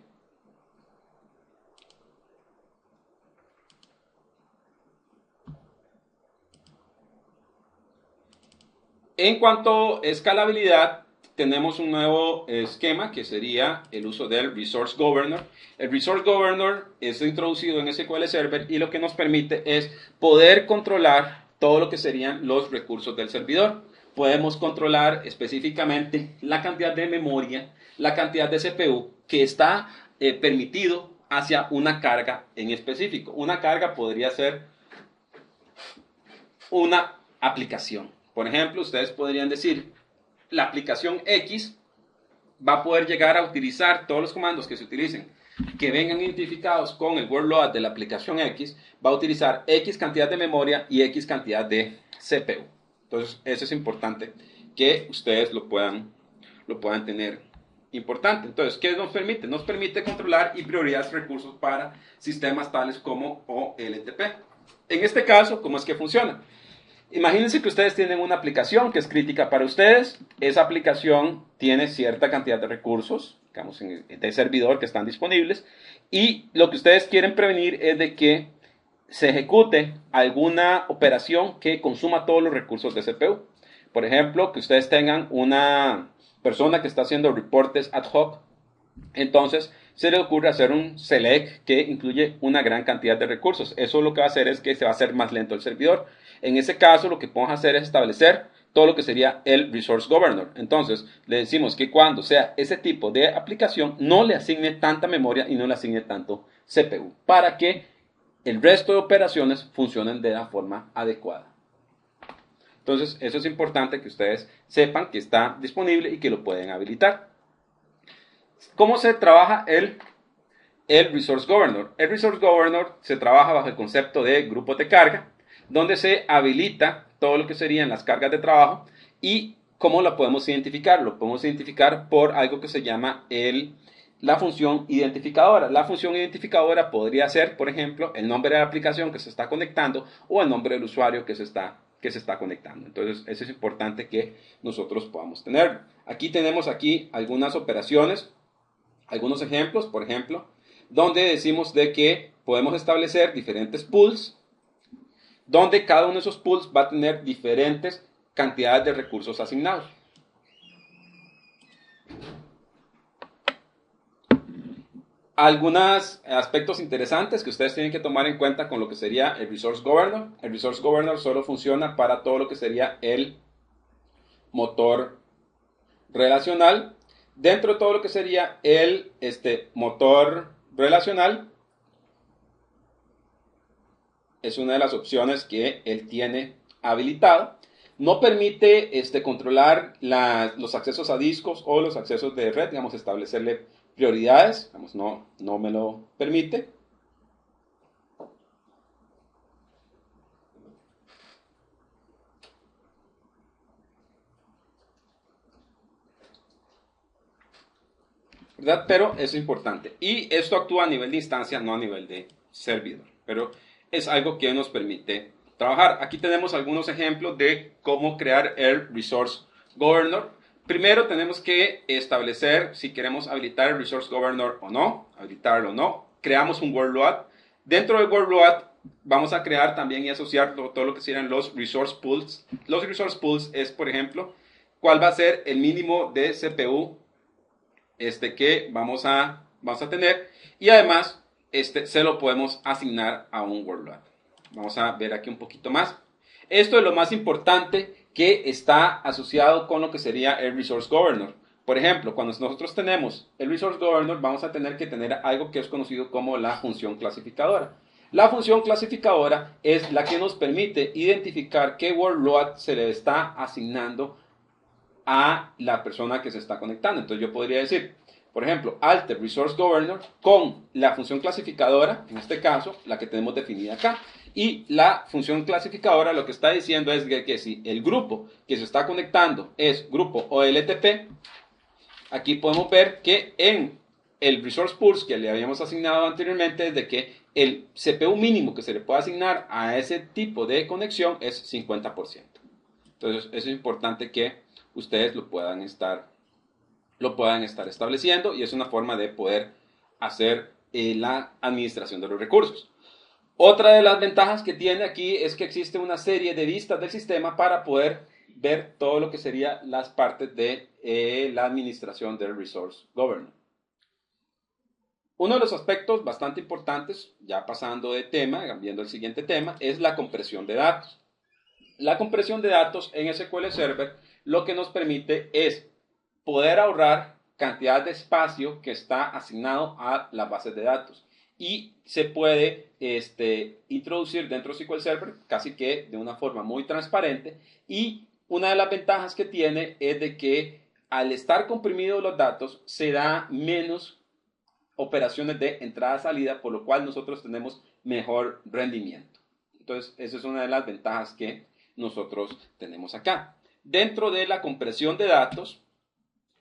En cuanto a escalabilidad, tenemos un nuevo esquema que sería el uso del Resource Governor. El Resource Governor es introducido en SQL Server y lo que nos permite es poder controlar todo lo que serían los recursos del servidor. Podemos controlar específicamente la cantidad de memoria, la cantidad de CPU que está permitido hacia una carga en específico. Una carga podría ser una aplicación. Por ejemplo, ustedes podrían decir, la aplicación X va a poder llegar a utilizar todos los comandos que se utilicen, que vengan identificados con el workload de la aplicación X, va a utilizar X cantidad de memoria y X cantidad de CPU. Entonces, eso es importante que ustedes lo puedan tener importante. Entonces, ¿qué nos permite? Nos permite controlar y priorizar recursos para sistemas tales como OLTP. En este caso, ¿cómo es que funciona? Imagínense que ustedes tienen una aplicación que es crítica para ustedes. Esa aplicación tiene cierta cantidad de recursos, digamos, de servidor que están disponibles. Y lo que ustedes quieren prevenir es de que se ejecute alguna operación que consuma todos los recursos de CPU. Por ejemplo, que ustedes tengan una persona que está haciendo reportes ad hoc. Entonces, se le ocurre hacer un select que incluye una gran cantidad de recursos. Eso lo que va a hacer es que se va a hacer más lento el servidor. En ese caso, lo que podemos hacer es establecer todo lo que sería el Resource Governor. Entonces, le decimos que cuando sea ese tipo de aplicación, no le asigne tanta memoria y no le asigne tanto CPU, para que el resto de operaciones funcionen de la forma adecuada. Entonces, eso es importante que ustedes sepan que está disponible y que lo pueden habilitar. ¿Cómo se trabaja el Resource Governor? El Resource Governor se trabaja bajo el concepto de grupos de carga, donde se habilita todo lo que serían las cargas de trabajo. ¿Y cómo la podemos identificar? Lo podemos identificar por algo que se llama la función identificadora. La función identificadora podría ser, por ejemplo, el nombre de la aplicación que se está conectando o el nombre del usuario que se está conectando. Entonces, eso es importante que nosotros podamos tener. Aquí tenemos algunas operaciones, algunos ejemplos, por ejemplo, donde decimos de que podemos establecer diferentes pools, donde cada uno de esos pools va a tener diferentes cantidades de recursos asignados. Algunos aspectos interesantes que ustedes tienen que tomar en cuenta con lo que sería el Resource Governor. El Resource Governor solo funciona para todo lo que sería el motor relacional. Dentro de todo lo que sería el motor relacional, es una de las opciones que él tiene habilitado. No permite controlar los accesos a discos o los accesos de red, digamos, establecerle prioridades, digamos, no me lo permite. ¿Verdad? Pero es importante. Y esto actúa a nivel de instancia, no a nivel de servidor. Pero es algo que nos permite trabajar. Aquí tenemos algunos ejemplos de cómo crear el Resource Governor. Primero tenemos que establecer si queremos habilitar el Resource Governor o no, habilitarlo o no. Creamos un workload. Dentro del workload vamos a crear también y asociar todo lo que serían los Resource Pools. Los Resource Pools es, por ejemplo, cuál va a ser el mínimo de CPU que vamos a tener, y además se lo podemos asignar a un workload. Vamos a ver aquí un poquito más. Esto es lo más importante que está asociado con lo que sería el Resource Governor. Por ejemplo, cuando nosotros tenemos el Resource Governor, vamos a tener que tener algo que es conocido como la función clasificadora. La función clasificadora es la que nos permite identificar qué workload se le está asignando a la persona que se está conectando. Entonces yo podría decir, por ejemplo, alter resource governor con la función clasificadora, en este caso, la que tenemos definida acá. Y la función clasificadora lo que está diciendo es que si el grupo que se está conectando es grupo OLTP, aquí podemos ver que en el resource pools que le habíamos asignado anteriormente es de que el CPU mínimo que se le puede asignar a ese tipo de conexión es 50%. Entonces, eso es importante que ustedes lo puedan estar estableciendo, y es una forma de poder hacer la administración de los recursos. Otra de las ventajas que tiene aquí es que existe una serie de vistas del sistema para poder ver todo lo que serían las partes de la administración del Resource Governor. Uno de los aspectos bastante importantes, ya pasando de tema, viendo el siguiente tema, es la compresión de datos. La compresión de datos en SQL Server lo que nos permite es poder ahorrar cantidad de espacio que está asignado a las bases de datos, y se puede introducir dentro de SQL Server casi que de una forma muy transparente. Y una de las ventajas que tiene es de que al estar comprimidos los datos se da menos operaciones de entrada-salida, por lo cual nosotros tenemos mejor rendimiento. Entonces, esa es una de las ventajas que nosotros tenemos acá. Dentro de la compresión de datos,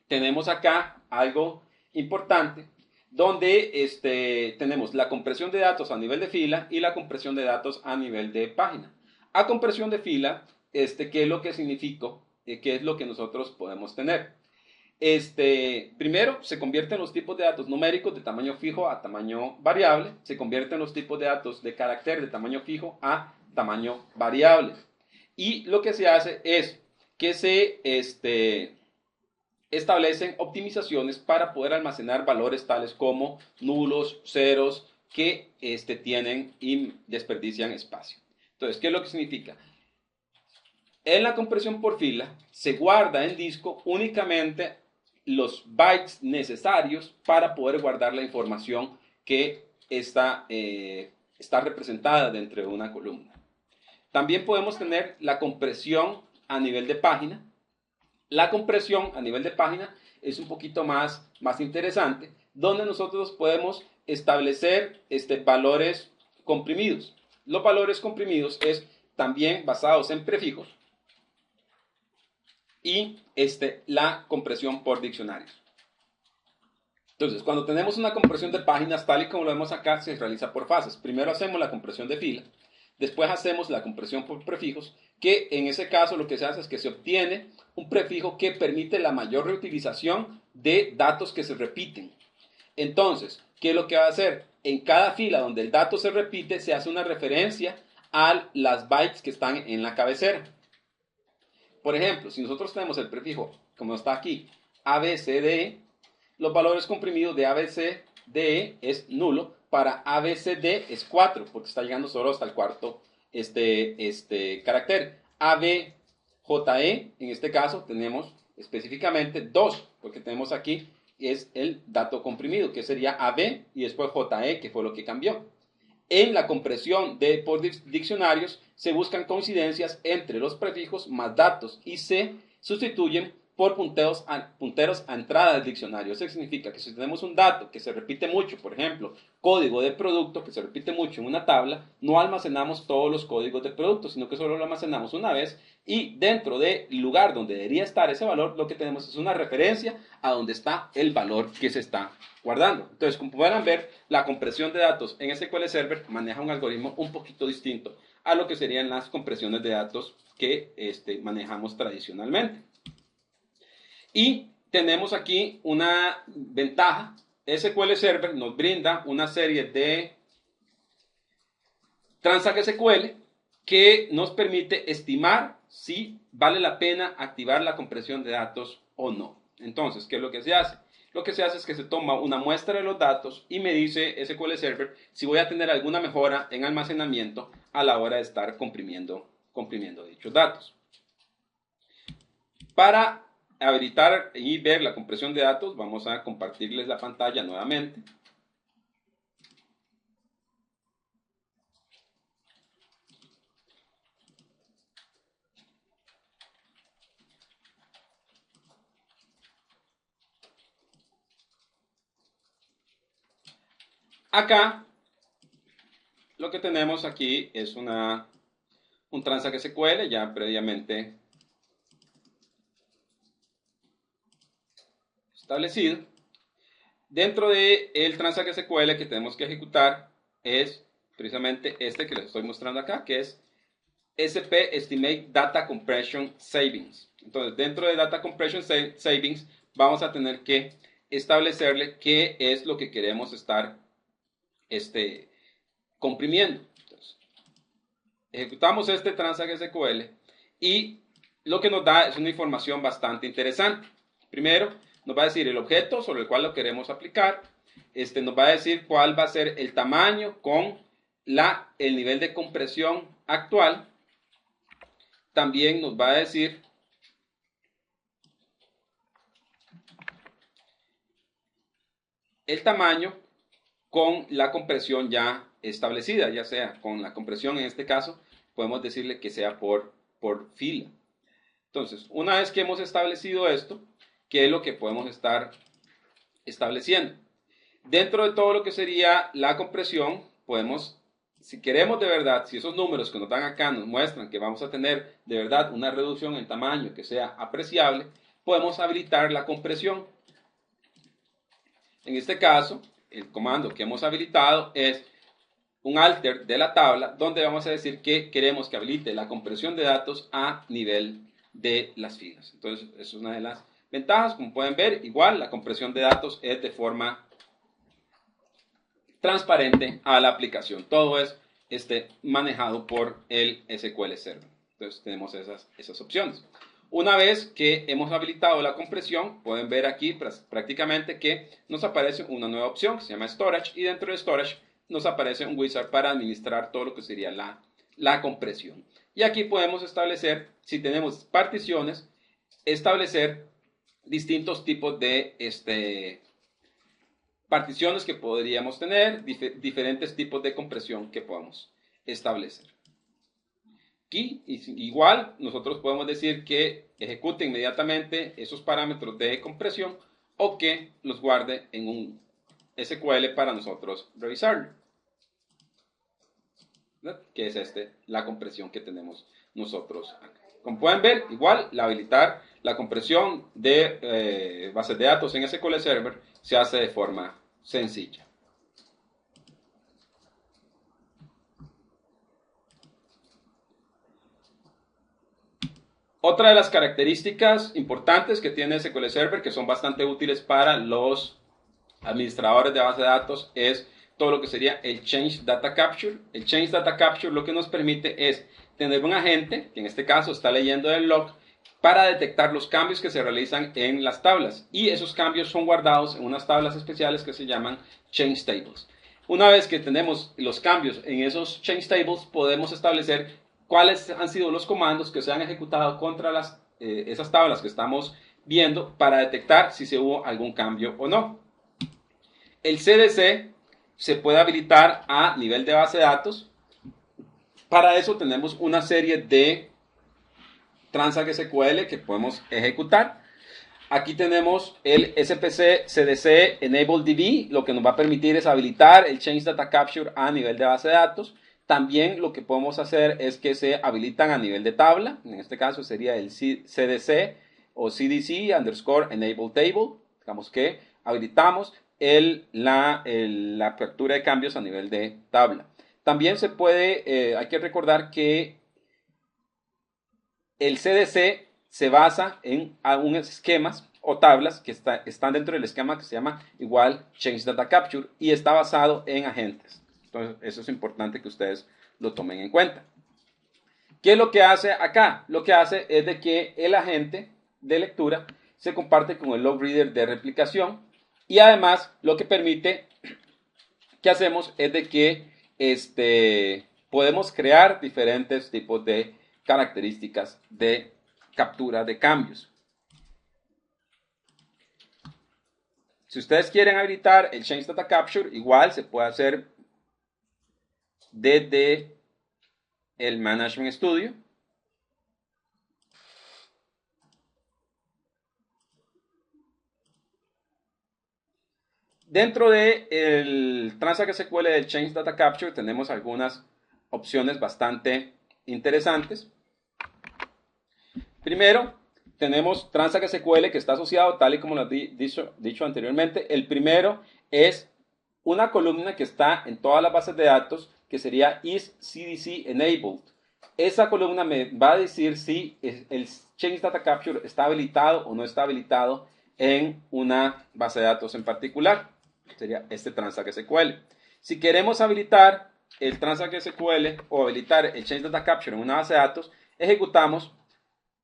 tenemos acá algo importante, donde tenemos la compresión de datos a nivel de fila y la compresión de datos a nivel de página. A compresión de fila, ¿qué es lo que significa? ¿Qué es lo que nosotros podemos tener? Primero, se convierten los tipos de datos numéricos de tamaño fijo a tamaño variable, se convierten los tipos de datos de carácter de tamaño fijo a tamaño variable. Y lo que se hace es que se establecen optimizaciones para poder almacenar valores tales como nulos, ceros, que tienen y desperdician espacio. Entonces, ¿qué es lo que significa? En la compresión por fila se guarda en disco únicamente los bytes necesarios para poder guardar la información que está representada dentro de una columna. También podemos tener la compresión a nivel de página. La compresión a nivel de página es un poquito más interesante, donde nosotros podemos establecer valores comprimidos. Los valores comprimidos es también basados en prefijos y la compresión por diccionarios. Entonces, cuando tenemos una compresión de páginas, tal y como lo vemos acá, se realiza por fases. Primero hacemos la compresión de fila, después hacemos la compresión por prefijos, que en ese caso lo que se hace es que se obtiene un prefijo que permite la mayor reutilización de datos que se repiten. Entonces, ¿qué es lo que va a hacer? En cada fila donde el dato se repite, se hace una referencia a las bytes que están en la cabecera. Por ejemplo, si nosotros tenemos el prefijo, como está aquí, ABCDE, los valores comprimidos de ABCDE es nulo, para ABCD es 4, porque está llegando solo hasta el cuarto carácter. ABJE, en este caso, tenemos específicamente 2, porque tenemos aquí, es el dato comprimido, que sería AB y después JE, que fue lo que cambió. En la compresión por diccionarios se buscan coincidencias entre los prefijos más datos y se sustituyen por punteros a entrada del diccionario. Eso significa que si tenemos un dato que se repite mucho, por ejemplo, código de producto, que se repite mucho en una tabla, no almacenamos todos los códigos de producto, sino que solo lo almacenamos una vez y dentro del lugar donde debería estar ese valor, lo que tenemos es una referencia a donde está el valor que se está guardando. Entonces, como podrán ver, la compresión de datos en SQL Server maneja un algoritmo un poquito distinto a lo que serían las compresiones de datos que manejamos tradicionalmente. Y tenemos aquí una ventaja. SQL Server nos brinda una serie de Transact SQL que nos permite estimar si vale la pena activar la compresión de datos o no. Entonces, ¿qué es lo que se hace? Lo que se hace es que se toma una muestra de los datos y me dice SQL Server si voy a tener alguna mejora en almacenamiento a la hora de estar comprimiendo dichos datos. Para habilitar y ver la compresión de datos, vamos a compartirles la pantalla nuevamente. Acá, lo que tenemos aquí es un Transact SQL ya previamente establecido. Dentro del Transact SQL que tenemos que ejecutar es precisamente este que les estoy mostrando acá, que es SP Estimate Data Compression Savings. Entonces, dentro de Data Compression Savings vamos a tener que establecerle qué es lo que queremos estar comprimiendo. Entonces, ejecutamos este Transact SQL y lo que nos da es una información bastante interesante. Primero, nos va a decir el objeto sobre el cual lo queremos aplicar. Nos va a decir cuál va a ser el tamaño con el nivel de compresión actual. También nos va a decir el tamaño con la compresión ya establecida, ya sea con la compresión en este caso, podemos decirle que sea por fila. Entonces, una vez que hemos establecido esto, ¿qué es lo que podemos estar estableciendo? Dentro de todo lo que sería la compresión, podemos si queremos de verdad, si esos números que nos dan acá nos muestran que vamos a tener de verdad una reducción en tamaño que sea apreciable, podemos habilitar la compresión. En este caso, el comando que hemos habilitado es un alter de la tabla donde vamos a decir que queremos que habilite la compresión de datos a nivel de las filas. Entonces, eso es una de las ventajas. Como pueden ver, igual la compresión de datos es de forma transparente a la aplicación. Todo es manejado por el SQL Server. Entonces, tenemos esas opciones. Una vez que hemos habilitado la compresión, pueden ver aquí prácticamente que nos aparece una nueva opción que se llama Storage, y dentro de Storage nos aparece un wizard para administrar todo lo que sería la compresión. Y aquí podemos establecer, si tenemos particiones, establecer distintos tipos de particiones que podríamos tener, diferentes tipos de compresión que podemos establecer. Aquí, igual, nosotros podemos decir que ejecute inmediatamente esos parámetros de compresión o que los guarde en un SQL para nosotros revisarlo. ¿Verdad? Que es la compresión que tenemos nosotros acá. Como pueden ver, igual, habilitar la compresión de bases de datos en SQL Server se hace de forma sencilla. Otra de las características importantes que tiene SQL Server, que son bastante útiles para los administradores de base de datos, es todo lo que sería el Change Data Capture. El Change Data Capture lo que nos permite es tener un agente, que en este caso está leyendo el log, para detectar los cambios que se realizan en las tablas. Y esos cambios son guardados en unas tablas especiales que se llaman Change Tables. Una vez que tenemos los cambios en esos Change Tables, podemos establecer cuáles han sido los comandos que se han ejecutado contra esas tablas que estamos viendo para detectar si se hubo algún cambio o no. El CDC se puede habilitar a nivel de base de datos. Para eso tenemos una serie de Transact SQL que podemos ejecutar. Aquí tenemos el SPC CDC Enable DB, lo que nos va a permitir es habilitar el Change Data Capture a nivel de base de datos. También lo que podemos hacer es que se habilitan a nivel de tabla. En este caso sería el CDC o CDC underscore Enable Table. Digamos que habilitamos la captura de cambios a nivel de tabla. También se puede, hay que recordar que el CDC se basa en algunos esquemas o tablas que están dentro del esquema que se llama igual Change Data Capture y está basado en agentes. Entonces, eso es importante que ustedes lo tomen en cuenta. ¿Qué es lo que hace acá? Lo que hace es de que el agente de lectura se comparte con el log reader de replicación y además lo que permite que hacemos es de que podemos crear diferentes tipos de características de captura de cambios. Si ustedes quieren habilitar el Change Data Capture, igual se puede hacer desde el Management Studio. Dentro del Transact SQL del Change Data Capture tenemos algunas opciones bastante interesantes. Primero, tenemos Transact SQL que está asociado, tal y como lo he dicho anteriormente. El primero es una columna que está en todas las bases de datos, que sería is CDC enabled. Esa columna me va a decir si el Change Data Capture está habilitado o no está habilitado en una base de datos en particular. Sería este Transact SQL. Si queremos habilitar el Transact SQL o habilitar el Change Data Capture en una base de datos, ejecutamos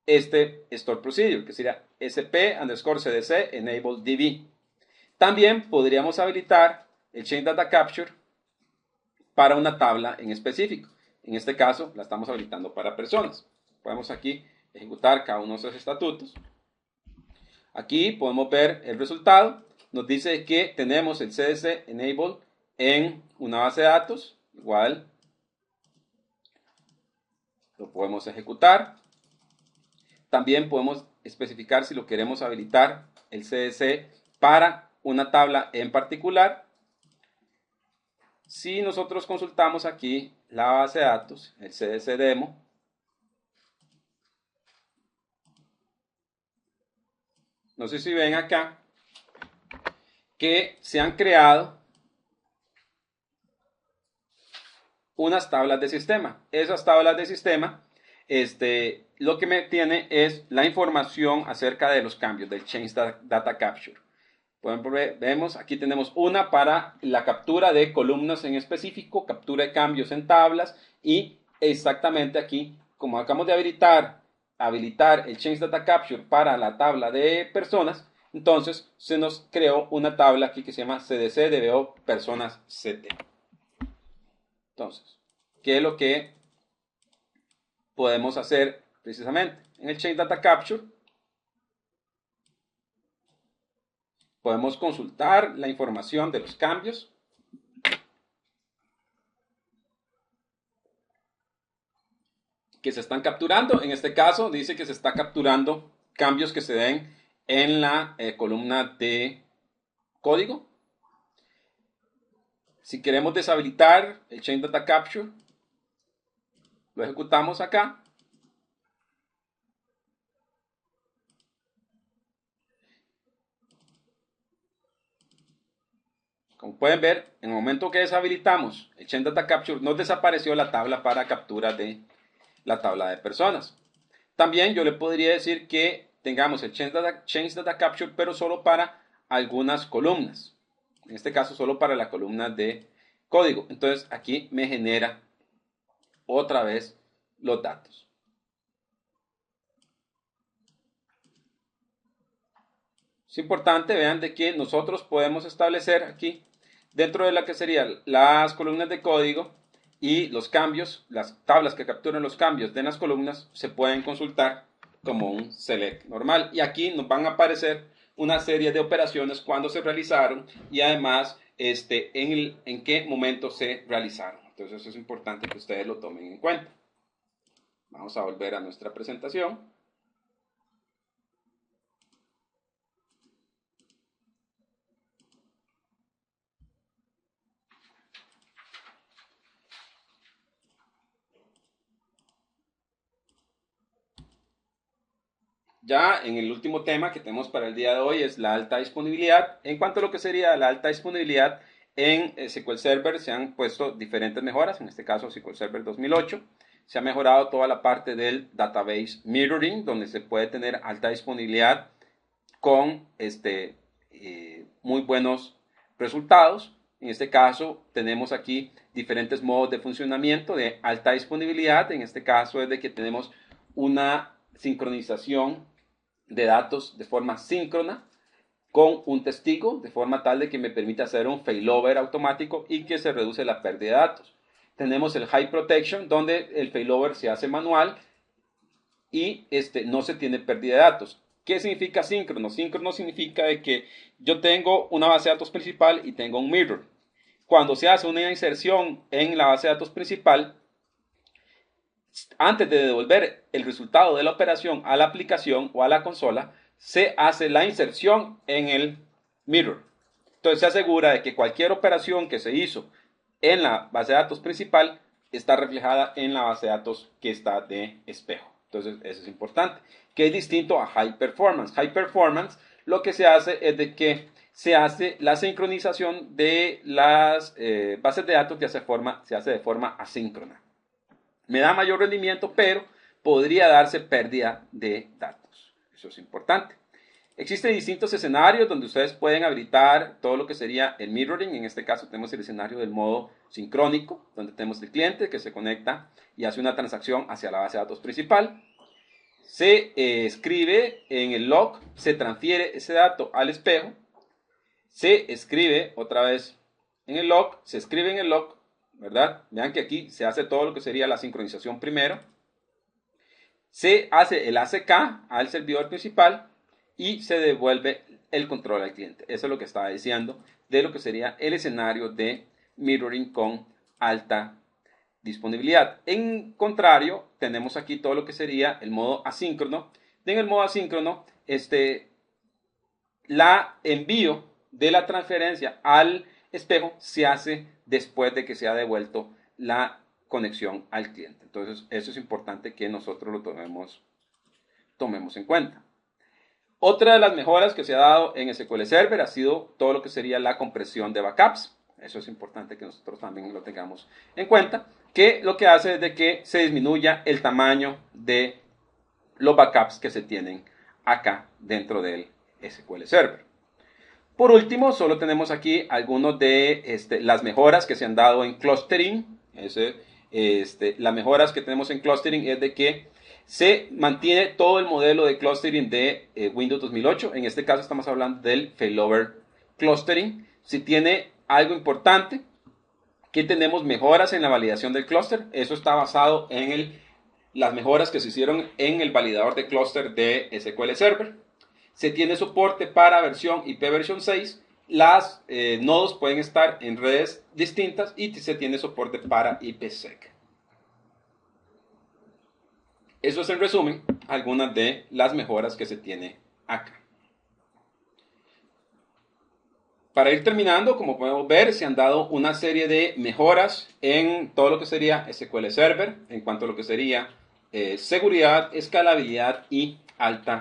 este store procedure, que sería sp_cdc enable db. También podríamos habilitar el Change Data Capture para una tabla en específico. En este caso, la estamos habilitando para personas. Podemos aquí ejecutar cada uno de esos estatutos. Aquí podemos ver el resultado. Nos dice que tenemos el CDC enable en una base de datos. Igual, lo podemos ejecutar. También podemos especificar si lo queremos habilitar el CDC para una tabla en particular. Si nosotros consultamos aquí la base de datos, el CDC Demo, no sé si ven acá que se han creado unas tablas de sistema. Esas tablas de sistema, lo que me tiene es la información acerca de los cambios del Change Data Capture. Vemos, aquí tenemos una para la captura de columnas en específico, captura de cambios en tablas y exactamente aquí, como acabamos de habilitar el Change Data Capture para la tabla de personas, entonces se nos creó una tabla aquí que se llama CDC DBO Personas CT. Entonces, ¿qué es lo que podemos hacer precisamente? En el Change Data Capture podemos consultar la información de los cambios que se están capturando. En este caso dice que se está capturando cambios que se den en la columna de código. Si queremos deshabilitar el Change Data Capture, lo ejecutamos acá. Como pueden ver, en el momento que deshabilitamos el Change Data Capture, nos desapareció la tabla para captura de la tabla de personas. También yo le podría decir que tengamos el Change Data Capture, pero solo para algunas columnas. En este caso, solo para la columna de código. Entonces, aquí me genera otra vez los datos. Es importante, vean, de que nosotros podemos establecer aquí, dentro de la que serían las columnas de código y los cambios, las tablas que capturan los cambios de las columnas, se pueden consultar como un select normal. Y aquí nos van a aparecer una serie de operaciones cuando se realizaron y además en qué momento se realizaron. Entonces eso es importante que ustedes lo tomen en cuenta. Vamos a volver a nuestra presentación. Ya en el último tema que tenemos para el día de hoy es la alta disponibilidad. En cuanto a lo que sería la alta disponibilidad, en SQL Server se han puesto diferentes mejoras, en este caso SQL Server 2008. Se ha mejorado toda la parte del database mirroring, donde se puede tener alta disponibilidad con muy buenos resultados. En este caso tenemos aquí diferentes modos de funcionamiento de alta disponibilidad. En este caso es de que tenemos una sincronización de datos de forma síncrona con un testigo, de forma tal de que me permita hacer un failover automático y que se reduce la pérdida de datos. Tenemos el High Protection, donde el failover se hace manual y no se tiene pérdida de datos. ¿Qué significa síncrono? Síncrono significa de que yo tengo una base de datos principal y tengo un mirror. Cuando se hace una inserción en la base de datos principal, antes de devolver el resultado de la operación a la aplicación o a la consola, se hace la inserción en el mirror. Entonces se asegura de que cualquier operación que se hizo en la base de datos principal está reflejada en la base de datos que está de espejo. Entonces eso es importante, que es distinto a High Performance. High Performance lo que se hace es de que se hace la sincronización de las bases de datos que se hace de forma asíncrona. Me da mayor rendimiento, pero podría darse pérdida de datos. Eso es importante. Existen distintos escenarios donde ustedes pueden habilitar todo lo que sería el mirroring. En este caso tenemos el escenario del modo sincrónico, donde tenemos el cliente que se conecta y hace una transacción hacia la base de datos principal. Se escribe en el log, se transfiere ese dato al espejo, se escribe otra vez en el log, se escribe en el log, ¿verdad? Vean que aquí se hace todo lo que sería la sincronización primero. Se hace el ACK al servidor principal y se devuelve el control al cliente. Eso es lo que estaba diciendo de lo que sería el escenario de mirroring con alta disponibilidad. En contrario, tenemos aquí todo lo que sería el modo asíncrono. En el modo asíncrono, la envío de la transferencia al espejo se hace después de que se ha devuelto la conexión al cliente. Entonces, eso es importante que nosotros lo tomemos en cuenta. Otra de las mejoras que se ha dado en SQL Server ha sido todo lo que sería la compresión de backups. Eso es importante que nosotros también lo tengamos en cuenta, que lo que hace es de que se disminuya el tamaño de los backups que se tienen acá dentro del SQL Server. Por último, solo tenemos aquí algunas de las mejoras que se han dado en clustering. Las mejoras que tenemos en clustering es de que se mantiene todo el modelo de clustering de Windows 2008. En este caso estamos hablando del failover clustering. Si tiene algo importante, que tenemos mejoras en la validación del clúster. Eso está basado en las mejoras que se hicieron en el validador de clúster de SQL Server. Se tiene soporte para versión IPv6. Las nodos pueden estar en redes distintas y se tiene soporte para IPsec. Eso es en resumen algunas de las mejoras que se tiene acá. Para ir terminando, como podemos ver, se han dado una serie de mejoras en todo lo que sería SQL Server, en cuanto a lo que sería seguridad, escalabilidad y alta